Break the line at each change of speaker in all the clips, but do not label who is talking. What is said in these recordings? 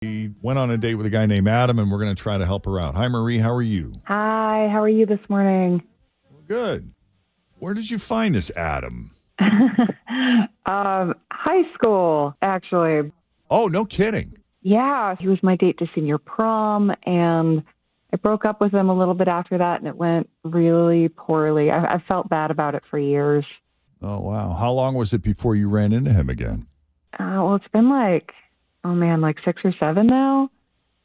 She went on a date with a guy named Adam, and we're going to try to help her out. Hi, Marie. How are you?
Hi, how are you this morning?
Good. Where did you find this Adam?
High school, actually.
Oh, no kidding.
Yeah, he was my date to senior prom, and I broke up with him a little bit after that, and it went really poorly. I felt bad about it for years.
Oh, wow. How long was it before you ran into him again?
Well, it's been like 6 or 7 now.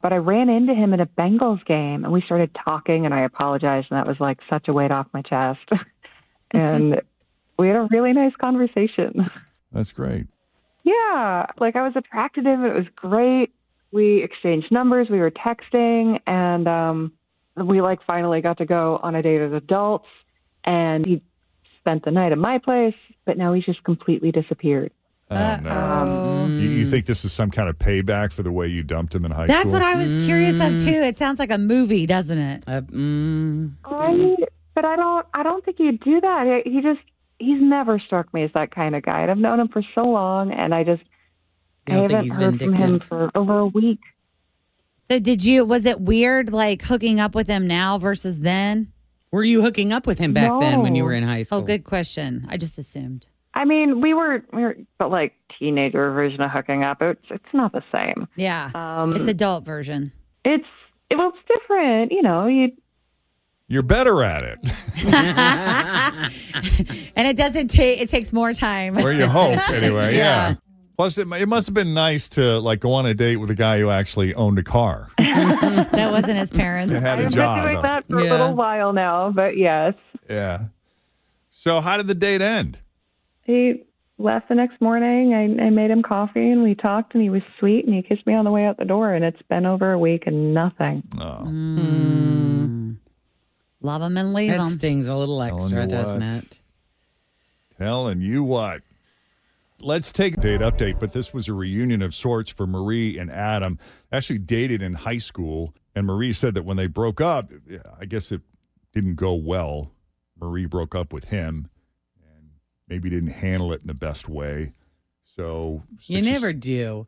But I ran into him at a Bengals game, and we started talking, and I apologized, and that was like such a weight off my chest. And we had a really nice conversation.
That's great.
Yeah, like I was attracted to him. It was great. We exchanged numbers. We were texting, and we finally got to go on a date as adults. And he spent the night at my place, but now he's just completely disappeared.
Oh, no. You think this is some kind of payback for the way you dumped him in high
That's
school?
what I was curious of too. It sounds like a movie, doesn't it?
But I don't think he'd do that. He's never struck me as that kind of guy. And I've known him for so long, and I haven't heard from him for over a week.
So was it weird hooking up with him now versus then?
Were you hooking up with him back then when you were in high school?
Oh, good question. I just assumed.
I mean, we were but like teenager version of hooking up. It's not the same.
Yeah. It's adult version.
It's different.
You're better at it.
And it doesn't take, it takes more time.
Or you hope, anyway. Yeah. Plus, it must have been nice to go on a date with a guy who actually owned a car.
That wasn't his parents.
You had a
I've
job.
been doing that for a little while now, but yes.
Yeah. So how did the date end?
He left the next morning. I made him coffee, and we talked, and he was sweet, and he kissed me on the way out the door, and it's been over a week and nothing.
Oh.
Love him and leave
That
him.
stings a little extra, doesn't it?
Telling you what. Let's take a date update, but this was a reunion of sorts for Marie and Adam. Actually dated in high school, and Marie said that when they broke up, I guess it didn't go well. Marie broke up with him and maybe didn't handle it in the best way. So
You never do.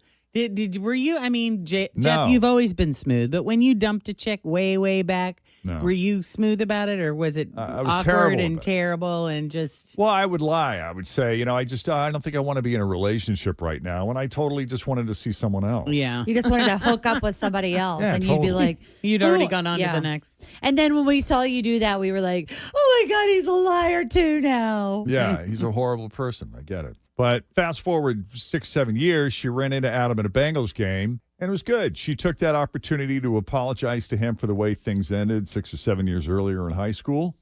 Were you? I mean,
No.
Jeff, you've always been smooth, but when you dumped a chick way back,
No.
were you smooth about it, or was it
I was
awkward
terrible
and
about it.
terrible and just?
Well, I would lie. I would say, I don't think I want to be in a relationship right now. And I totally just wanted to see someone else.
Yeah.
You just wanted to hook up with somebody else.
Yeah,
and
totally.
you'd be like,
You'd already
"Oh,"
gone on to the next.
And then when we saw you do that, we were like, oh my God, he's a liar too now.
Yeah, he's a horrible person. I get it. But fast forward 6-7 years, she ran into Adam at a Bengals game, and it was good. She took that opportunity to apologize to him for the way things ended 6 or 7 years earlier in high school.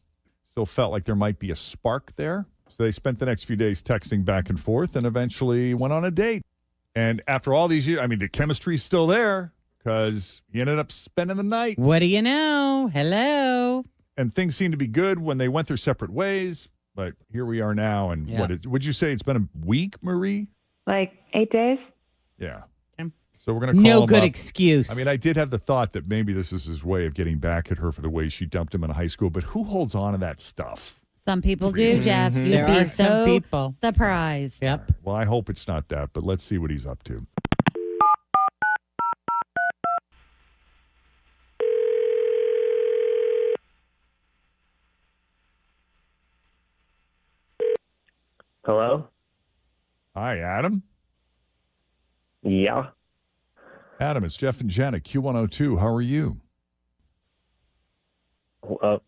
Still felt like there might be a spark there. So they spent the next few days texting back and forth and eventually went on a date. And after all these years, the chemistry's still there because he ended up spending the night.
What do you know? Hello.
And things seemed to be good when they went their separate ways. But here we are now. And would you say it's been a week, Marie?
Like 8 days?
Yeah.
Okay.
So we're going to call
No
him
good
up.
excuse.
I mean, I did have the thought that maybe this is his way of getting back at her for the way she dumped him in high school. But who holds on to that stuff?
Some people do, Jeff. You'd
There
be
are some
so
people.
surprised.
Yep.
Well, I hope it's not that, but let's see what he's up to.
Hello?
Hi, Adam.
Yeah.
Adam, it's Jeff and Jenn at Q102. How are you?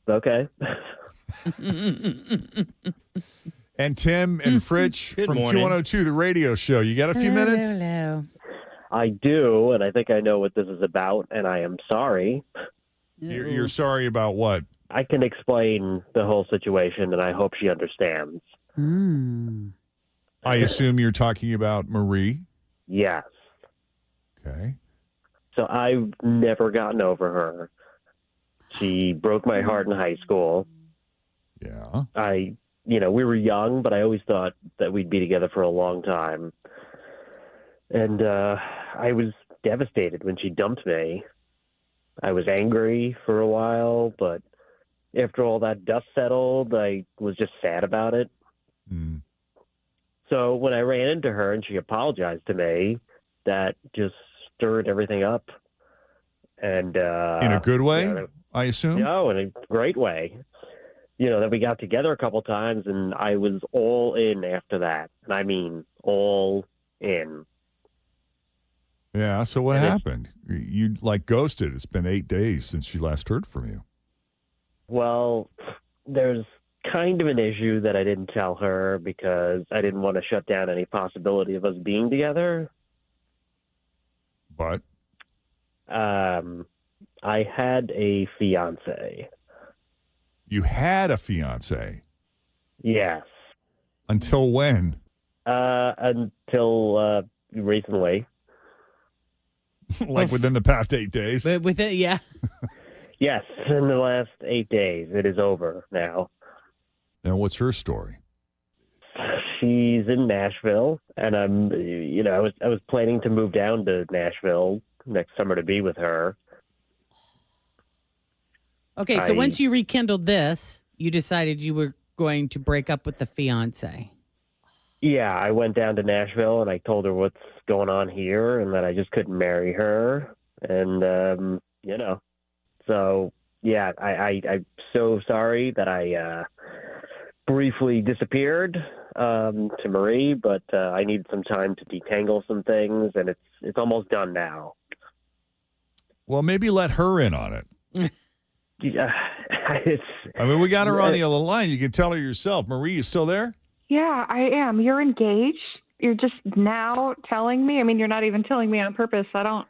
Okay.
And Tim and Fritch
Good
from
morning.
Q102, the radio show. You got a few minutes?
Hello.
I do, and I think I know what this is about, and I am sorry.
You're sorry about what?
I can explain the whole situation, and I hope she understands.
I assume you're talking about Marie.
Yes.
Okay.
So I've never gotten over her. She broke my heart in high school.
Yeah.
We were young, but I always thought that we'd be together for a long time. And I was devastated when she dumped me. I was angry for a while, but after all that dust settled, I was just sad about it.
Mm.
So when I ran into her and she apologized to me, that just stirred everything up. And
In a good way, I assume?
No, in a great way. That we got together a couple times, and I was all in after that. And I mean, all in.
Yeah, so what
And
happened? You like ghosted. It's been 8 days since she last heard from you.
Well, there's kind of an issue that I didn't tell her because I didn't want to shut down any possibility of us being together.
But?
I had a fiance.
You had a fiance?
Yes.
Until when?
Until recently.
Like within the past 8 days?
But with it, yeah.
Yes, in the last 8 days. It is over now.
And what's her story?
She's in Nashville, and I was planning to move down to Nashville next summer to be with her.
Okay, so once you rekindled this, you decided you were going to break up with the fiance.
Yeah, I went down to Nashville and I told her what's going on here and that I just couldn't marry her. And, so yeah, I'm so sorry that I briefly disappeared to Marie, but I need some time to detangle some things, and it's almost done now.
Well, maybe let her in on it.
Yeah,
we got her on the other line. You can tell her yourself. Marie, you still there?
Yeah, I am. You're engaged. You're just now telling me. I mean, you're not even telling me on purpose. I don't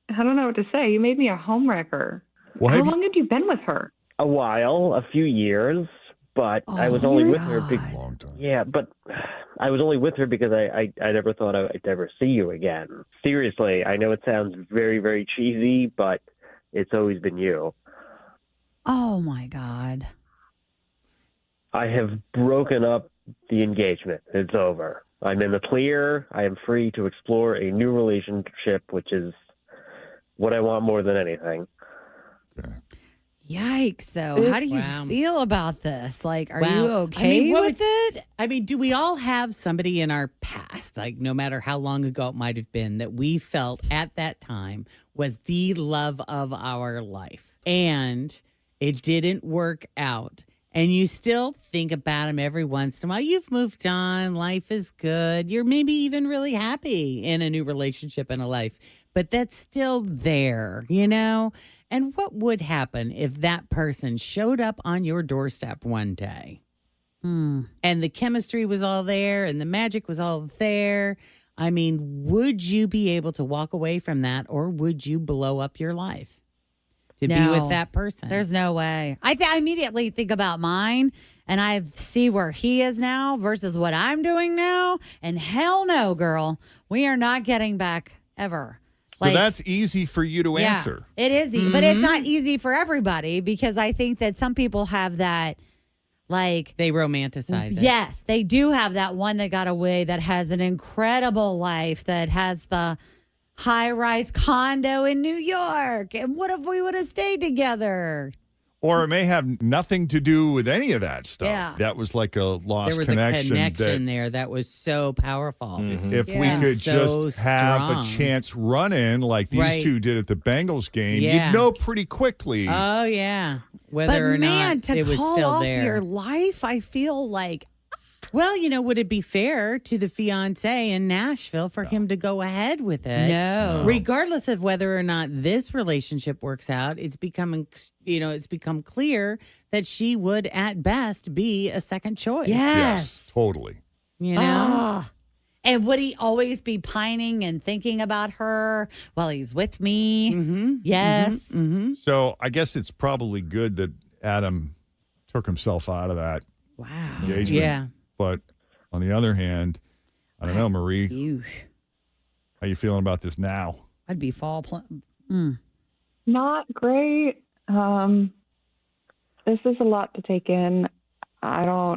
know what to say. You made me a homewrecker.
Well,
How long had you been with her?
A while, a few years, but I was only with her.
Long time.
Yeah, but I was only with her because I never thought I'd ever see you again. Seriously, I know it sounds very, very cheesy, but it's always been you.
Oh, my God.
I have broken up the engagement. It's over. I'm in the clear. I am free to explore a new relationship, which is what I want more than anything.
Okay.
Yikes, though. How do you
Wow.
feel about this? Like, are
Wow.
you okay with it?
I mean, do we all have somebody in our past, like no matter how long ago it might have been, that we felt at that time was the love of our life? And it didn't work out. And you still think about him every once in a while. You've moved on. Life is good. You're maybe even really happy in a new relationship and a life. But that's still there, And what would happen if that person showed up on your doorstep one day? And the chemistry was all there and the magic was all there. I mean, would you be able to walk away from that, or would you blow up your life to be with that person?
There's no way. I immediately think about mine, and I see where he is now versus what I'm doing now. And hell no, girl. We are not getting back ever.
So that's easy for you to answer.
It is, but it's not easy for everybody, because I think that some people have that, like,
they romanticize it.
Yes, they do have that one that got away that has an incredible life, that has the high-rise condo in New York. And what if we would have stayed together?
Or it may have nothing to do with any of that stuff.
Yeah.
That was like a lost
There was
connection.
a connection there that was so powerful.
If we
Yeah.
could
So
just have
strong.
a chance run in like these
Right.
two did at the Bengals game,
Yeah.
you'd know pretty quickly.
Oh, yeah. Whether
But
or
man,
not
to
it was
call
still
off
there.
your life, I feel like
Well, would it be fair to the fiance in Nashville for him to go ahead with it?
no.
Regardless of whether or not this relationship works out, it's become clear that she would at best be a second choice.
Yes.
Totally.
Ah. And would he always be pining and thinking about her while he's with me?
Mm-hmm.
Yes.
Mm-hmm.
So I guess it's probably good that Adam took himself out of that
Wow.
engagement.
Yeah.
But on the other hand, I don't know, Marie,
Ew.
how you feeling about this now?
I'd be fall.
Not great. This is a lot to take in. I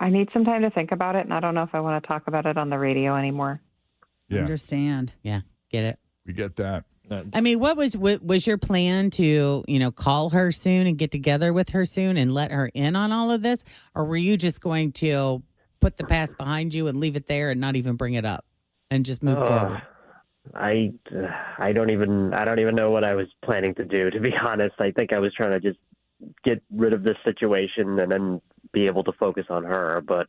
need some time to think about it, and I don't know if I want to talk about it on the radio anymore.
Yeah,
Understand.
Yeah. Get it?
we get that.
I mean, what was your plan to, call her soon and get together with her soon and let her in on all of this? Or were you just going to put the past behind you and leave it there and not even bring it up and just move forward?
I don't even know what I was planning to do, to be honest. I think I was trying to just get rid of this situation and then be able to focus on her, but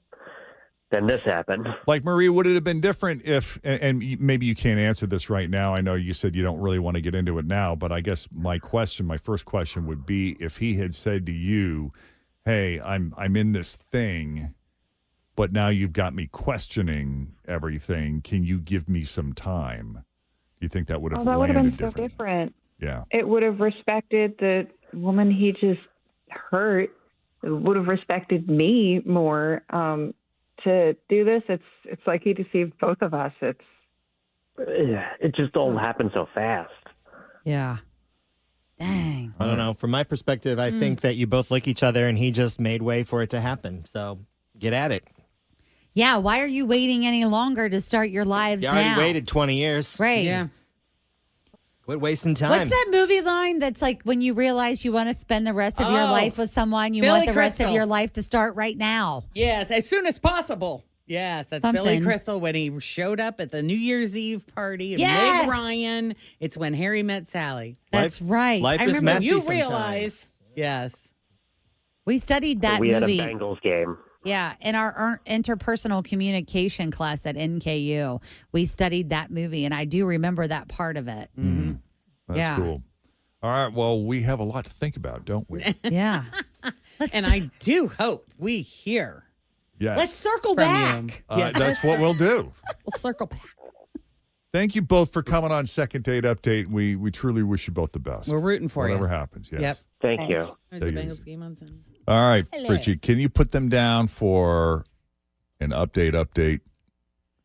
then this happened.
Like, Marie, would it have been different if, and maybe you can't answer this right now. I know you said you don't really want to get into it now, but I guess my first question would be if he had said to you, hey, I'm in this thing, but now you've got me questioning everything. Can you give me some time? Do you think that would have
that would have
landed
been so different.
Yeah.
It would have respected the woman he just hurt. It would have respected me more. To do this, it's like he deceived both of us. It
just all happened so fast.
Yeah. Dang.
I don't know. From my perspective, I think that you both like each other and he just made way for it to happen. So get at it.
Yeah. Why are you waiting any longer to start your lives
You
now?
already waited 20 years.
Right.
Yeah.
Quit wasting time.
What's that movie line that's like when you realize you want to spend the rest of your life with someone, you
Billy
want the rest of
Crystal.
your life to start right now?
Yes, as soon as possible. Yes, that's Billy
Something.
Crystal when he showed up at the New Year's Eve party. And
Yes.
Meg Ryan. It's when Harry met Sally.
That's right.
life
I
is
remember
messy
You
sometimes.
realize. Yes.
we studied that
We had a
movie.
Bengals game.
Yeah, in our interpersonal communication class at NKU, we studied that movie, and I do remember that part of it.
Mm-hmm. That's
Yeah.
cool. All right. Well, we have a lot to think about, don't we?
Yeah.
And I do hope we hear
Yes.
Let's circle
from
back.
you. Yes.
That's what we'll do.
We'll circle back.
Thank you both for coming on Second Date Update. We truly wish you both the best.
We're rooting for
Whatever
you.
happens. Yes.
Yep.
Thank you.
There's
Take
the
it
Bengals
easy.
game on Sunday.
All right,
Hello.
Richie, can you put them down for an update,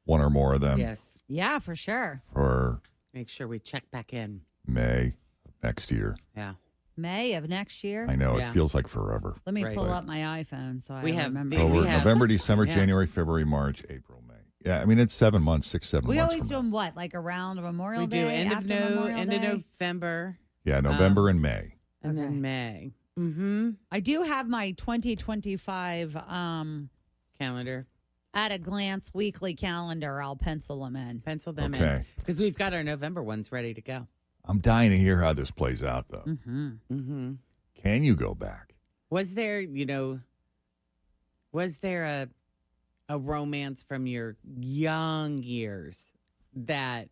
one or more of them
Yes.
Yeah, for sure.
for
Make sure we check back in.
May of next year?
Yeah.
May of next year.
I know
Yeah.
it feels like forever.
Let me
Right.
pull up my iPhone so I
We have
remember.
the-
Over
we have-
November, December,
Yeah.
January, February, March, April, May. Yeah, I mean it's 7 months, 7
We
months.
always do
from now.
them what, like around Memorial
We
Day,
do end of
after Memorial
end of
Day?
November
Yeah, November and May.
and
Okay.
then May. Mm-hmm.
I do have my 2025
Calendar.
at a glance weekly calendar. I'll pencil them in.
Pencil them in.
Okay.
Because we've got our November ones ready to go.
I'm dying to hear how this plays out, though.
Mm-hmm.
Mm-hmm.
Can you go back?
Was there a romance from your young years that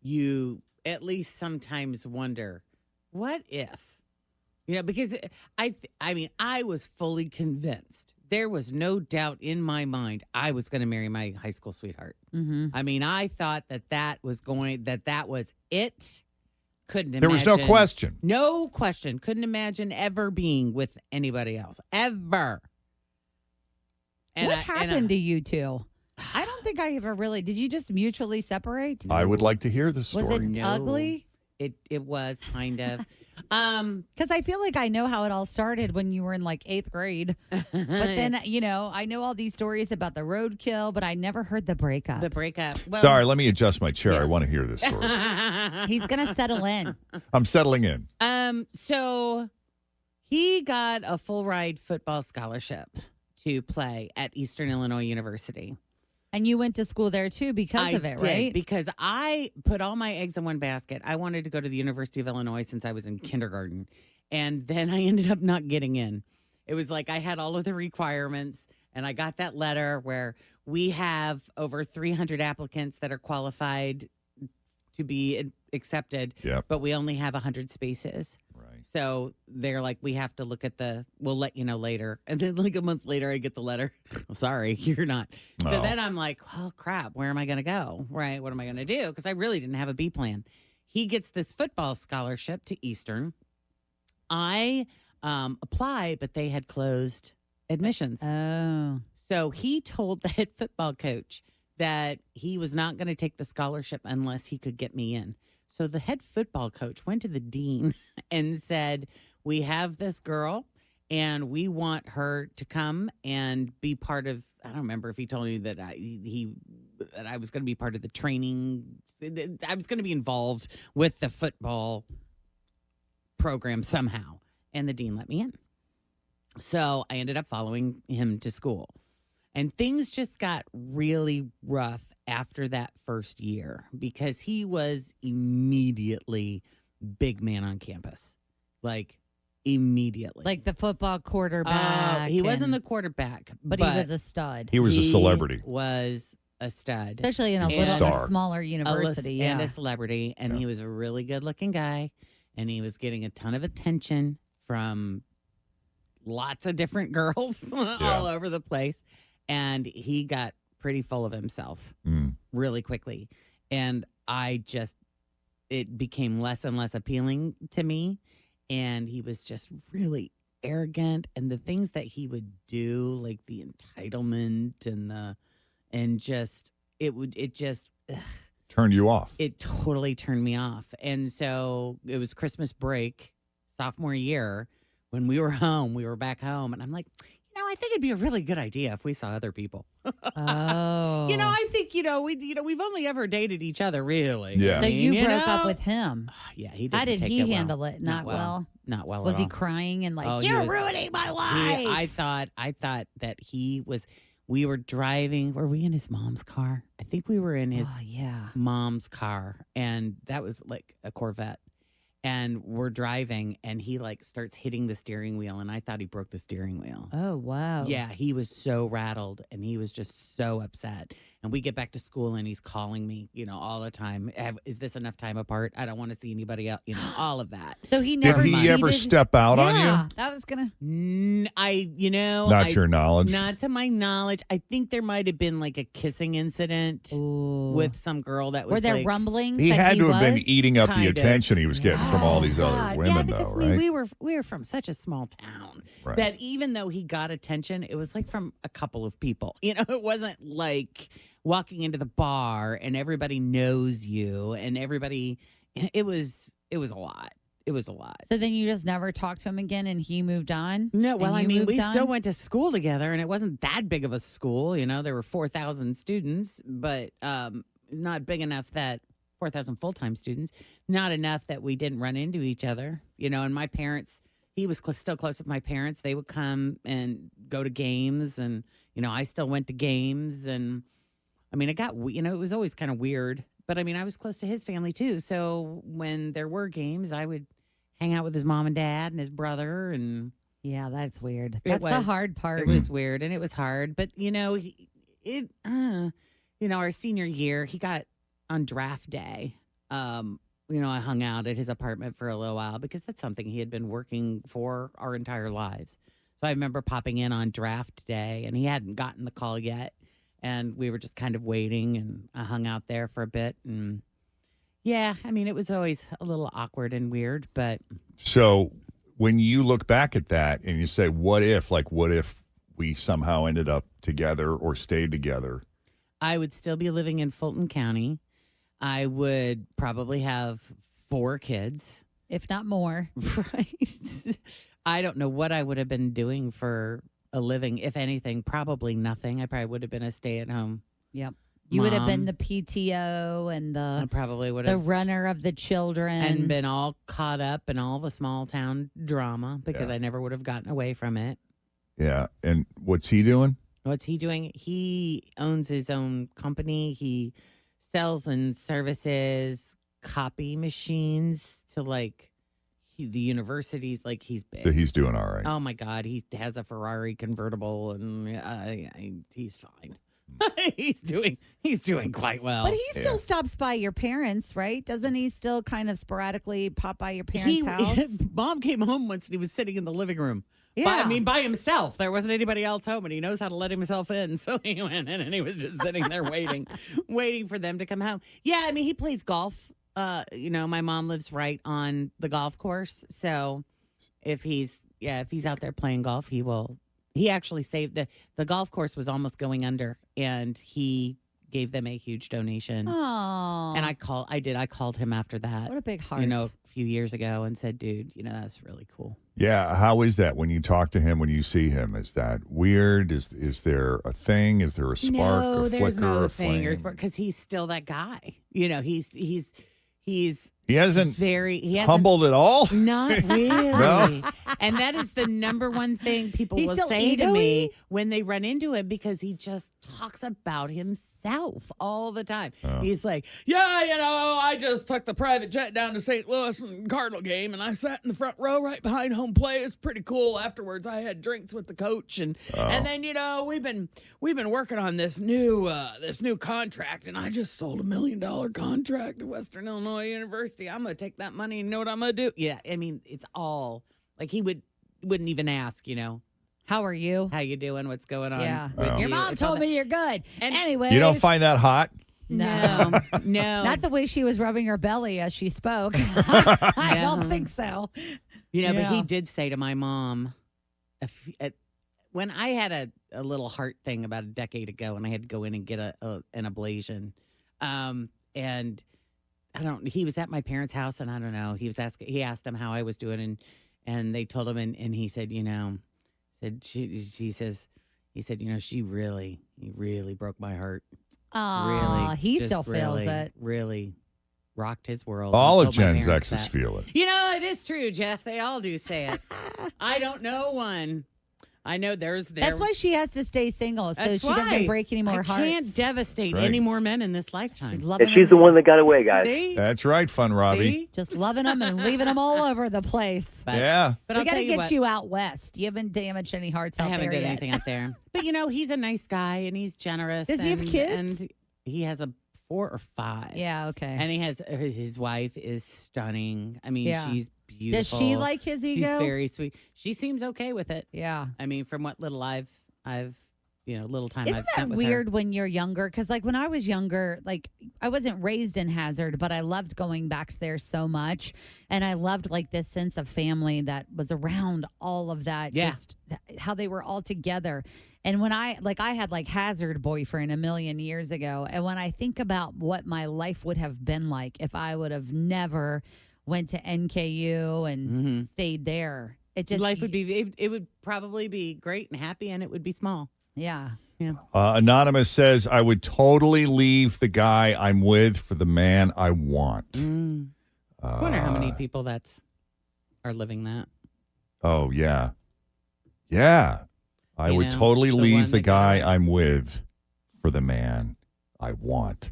you at least sometimes wonder, what if? Because I was fully convinced. There was no doubt in my mind I was going to marry my high school sweetheart.
Mm-hmm.
I mean, I thought that was it. Couldn't imagine.
There was no question.
No question. Couldn't imagine ever being with anybody else. Ever.
What happened to you two? I don't think I ever really. Did you just mutually separate?
I would like to hear the story.
Was it
No.
ugly?
It was kind of.
Because I feel like I know how it all started when you were in like 8th grade. But then, I know all these stories about the roadkill, but I never heard the breakup.
the breakup. Well,
Sorry, let me adjust my chair. I
Yes.
want to hear this story.
He's going to settle in.
I'm settling in.
So he got a full ride football scholarship to play at Eastern Illinois University.
And you went to school there too because of it,
did,
right?
Because I put all my eggs in one basket. I wanted to go to the University of Illinois since I was in kindergarten. And then I ended up not getting in. It was like I had all of the requirements, and I got that letter where we have over 300 applicants that are qualified to be accepted,
Yep.
but we only have 100 spaces.
Right.
So they're like, we have to look at we'll let you know later. And then like a month later, I get the letter. Well, sorry, you're not. So
Oh.
then I'm like, well, crap, where am I going to go? Right. What am I going to do? Because I really didn't have a B plan. He gets this football scholarship to Eastern. I apply, but they had closed admissions.
Oh.
So he told the head football coach that he was not going to take the scholarship unless he could get me in. So the head football coach went to the dean and said, we have this girl and we want her to come and be part of, I don't remember if he told me that I was going to be part of the training. I was going to be involved with the football program somehow. And the dean let me in. So I ended up following him to school. And things just got really rough after that first year because he was immediately big man on campus. Like, immediately.
Like the football quarterback.
He wasn't the quarterback,
but he was a stud.
He was a celebrity.
Was a stud.
Especially in a smaller university.
And a celebrity. And he was a really good-looking guy. And he was getting a ton of attention from lots of different girls all over the place. And he got pretty full of himself really quickly. And it became less and less appealing to me. And he was just really arrogant. And the things that he would do, like the entitlement it just
turned you off.
It totally turned me off. And so it was Christmas break, sophomore year, when we were home, we were back home. And I'm like, I think it'd be a really good idea if we saw other people.
Oh.
I think, we've only ever dated each other, really.
Yeah.
So you broke up with him.
Yeah, he did.
How did he handle it? Not well.
Not well.
Was he crying and like, you're ruining my life?
I thought that we were driving. Were we in his mom's car? I think we were in his mom's car. And that was like a Corvette. And we're driving, and he like starts hitting the steering wheel, and I thought he broke the steering wheel.
Oh, wow.
Yeah, he was so rattled, and he was just so upset. And we get back to school, and he's calling me, all the time. Is this enough time apart? I don't want to see anybody else, all of that.
So he never
Did he ever step out on you?
Yeah, that was going to.
Not to your knowledge.
Not to my knowledge. I think there might have been like a kissing incident with some girl that was.
Were there rumblings?
He had to have been
was?
eating up the attention he was getting from all these other women,
because,
though, right?
we were from such a small town that even though he got attention, it was like from a couple of people. It wasn't like walking into the bar and everybody knows you and everybody. It was a lot. It was a lot.
So then you just never talked to him again, and he moved on.
No, well, we still went to school together, and it wasn't that big of a school. There were 4,000 students, but not big enough that. 4,000 full-time students, not enough that we didn't run into each other, and my parents, he was still close with my parents. They would come and go to games, and, I still went to games, and, it was always kind of weird, but, I was close to his family, too, so when there were games, I would hang out with his mom and dad and his brother, and...
Yeah, that's weird. That's the hard part.
It was weird, and it was hard, but, our senior year, he got... On draft day, I hung out at his apartment for a little while because that's something he had been working for our entire lives. So I remember popping in on draft day, and he hadn't gotten the call yet. And we were just kind of waiting, and I hung out there for a bit. And it was always a little awkward and weird, but.
So when you look back at that and you say, what if we somehow ended up together or stayed together?
I would still be living in Fulton County. I would probably have 4 kids.
If not more.
Right. I don't know what I would have been doing for a living, if anything. Probably nothing. I probably would have been a stay-at-home.
Yep. You would have been the PTO and
I probably would have
the runner of the children.
And been all caught up in all the small-town drama because I never would have gotten away from it.
Yeah. And what's he doing?
What's he doing? He owns his own company. He sells and services copy machines to the universities. Like he's big.
So he's doing all right.
Oh my God, he has a Ferrari convertible, and he's fine. he's doing quite well.
But he still stops by your parents, right? Doesn't he still kind of sporadically pop by your parents' house?
Mom came home once and he was sitting in the living room.
Yeah.
By himself. There wasn't anybody else home, and he knows how to let himself in. So he went in, and he was just sitting there waiting for them to come home. Yeah, he plays golf. My mom lives right on the golf course. So if he's out there playing golf, he actually saved the golf course was almost going under, and he gave them a huge donation.
Oh.
And I called him after that.
What a big heart.
A few years ago, and said, dude, that's really cool.
Yeah. How is that when you talk to him, when you see him? Is that weird? Is there a thing? Is there a spark, a flicker,
there's no
a
thing
flame?
or spark, because he's still that guy. He's
He hasn't
he hasn't
humbled at all?
Not really.
No?
And that is the number one thing people
He's
will
still
say to
ego-y?
me when they run into him, because he just talks about himself all the time.
Oh.
He's like, yeah, I just took the private jet down to St. Louis and Cardinal game, and I sat in the front row right behind home plate. It's pretty cool. Afterwards, I had drinks with the coach, and then we've been working on this new contract, and I just sold $1 million contract to Western Illinois University. I'm gonna take that money and know what I'm gonna do. Yeah, I mean, it's all like he wouldn't even ask,
How are you?
how you doing, what's going on.
Yeah.
with
Your
you.
mom
It's all
told me you're good.
And-
Anyways.
You don't find that hot?
No.
no.
Not the way she was rubbing her belly as she spoke. I don't think so.
But
Yeah.
he did say to my mom, when I had a little heart thing about a decade ago, and I had to go in and get an ablation, and he was at my parents' house, and I don't know, he asked him how I was doing, and they told him, and he said, he said, he really broke my heart.
Aw,
Really,
he
just
still feels
really,
it.
Really rocked his world.
All
and
of
told my
Jen's
parents
exes
that.
feel it.
It is true, Jeff. They all do say it. I don't know one. I know there's there.
That's why she has to stay single, so
That's
she doesn't
why.
break any more
I
hearts.
can't devastate
Right.
any more men in this
She's
lifetime.
loving
And she's
them.
the one that got away, guys.
See?
That's right, Fun Robbie.
See?
Just loving them and leaving them all over the place.
But,
Yeah.
but
We
I'll
got
tell
to
you
get
what,
you out west. You haven't damaged any hearts
I
out
haven't
there
done
yet.
anything out there. But he's a nice guy and he's generous.
Does he have kids?
And he has a 4 or 5.
Yeah, okay.
And his wife is stunning. I mean,
Yeah.
she's beautiful.
Does she like his ego?
She's very sweet. She seems okay with it.
Yeah.
I mean, from what little I've little time
Isn't
I've
that
spent with
weird
her.
when you're younger? Because when I was younger, I wasn't raised in Hazard, but I loved going back there so much, and I loved this sense of family that was around all of that.
Yeah.
Just how they were all together. And when I had Hazard boyfriend a million years ago, and when I think about what my life would have been like if I would have never went to NKU and stayed there,
Life would be it would probably be great and happy, and it would be small.
yeah.
Yeah.
Anonymous says, I would totally leave the guy I'm with for the man I want.
I wonder how many people are living that.
Oh, yeah. Yeah. I would totally
the one
leave the
that got
guy
away.
I'm with for the man I want.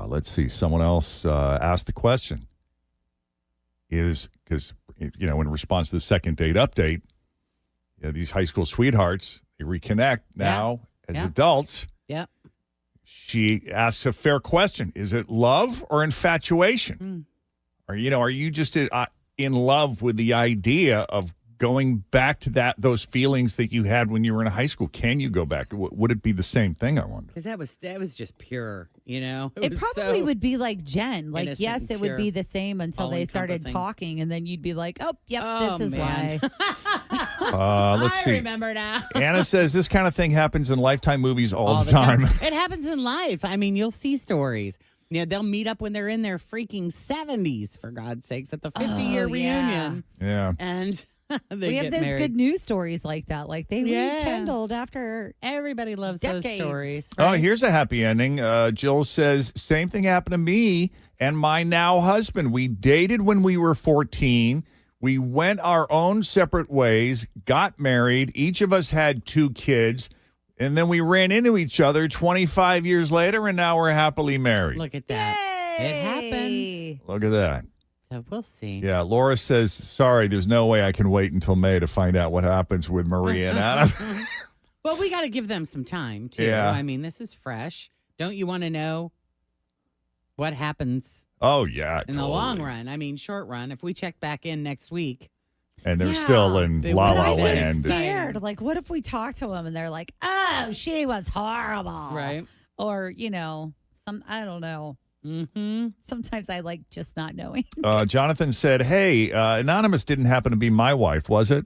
Let's see. Someone else asked the question. Because, in response to the second date update, these high school sweethearts, they reconnect now as adults.
Yep.
She asks a fair question. Is it love or infatuation? Or, are you just in love with the idea of going back to those feelings that you had when you were in high school? Can you go back? Would it be the same thing, I wonder?
Because that was just pure,
It
was
probably
so
would be like Jen.
innocent
Yes,
and
it would be
pure,
the same until they started
all-encompassing.
talking, and then you'd be like, oh, yep,
Oh,
this is
man.
why.
Let's
I
see.
remember now.
Anna says this kind of thing happens in Lifetime movies all the time.
It happens in life. I mean, you'll see stories. They'll meet up when they're in their freaking 70s, for God's sakes, at the 50-year
Oh, yeah.
reunion.
Yeah.
And they
We have
get
those
married.
good news stories like that. They
Yeah.
rekindled after.
Everybody loves those
Decades.
stories.
Oh, here's a happy ending. Jill says, same thing happened to me and my now husband. We dated when we were 14. We went our own separate ways, got married. Each of us had 2 kids. And then we ran into each other 25 years later, and now we're happily married.
Look at that. It happens.
Look at that.
So we'll see.
Yeah, Laura says, sorry, there's no way I can wait until May to find out what happens with Maria and Adam.
Well, we got to give them some time, too.
Yeah.
I mean, this is fresh. Don't you want to know what happens
Oh, yeah,
in the long run? I mean, short run. If we check back in next week.
And they're
Yeah.
still in
They
La
would
La
have been
Land.
excited.
Scared. What if we talk to them and they're like, oh, she was horrible.
Right.
Or, I don't know.
Mm-hmm.
Sometimes I like just not knowing.
Jonathan said, hey, Anonymous didn't happen to be my wife, was it?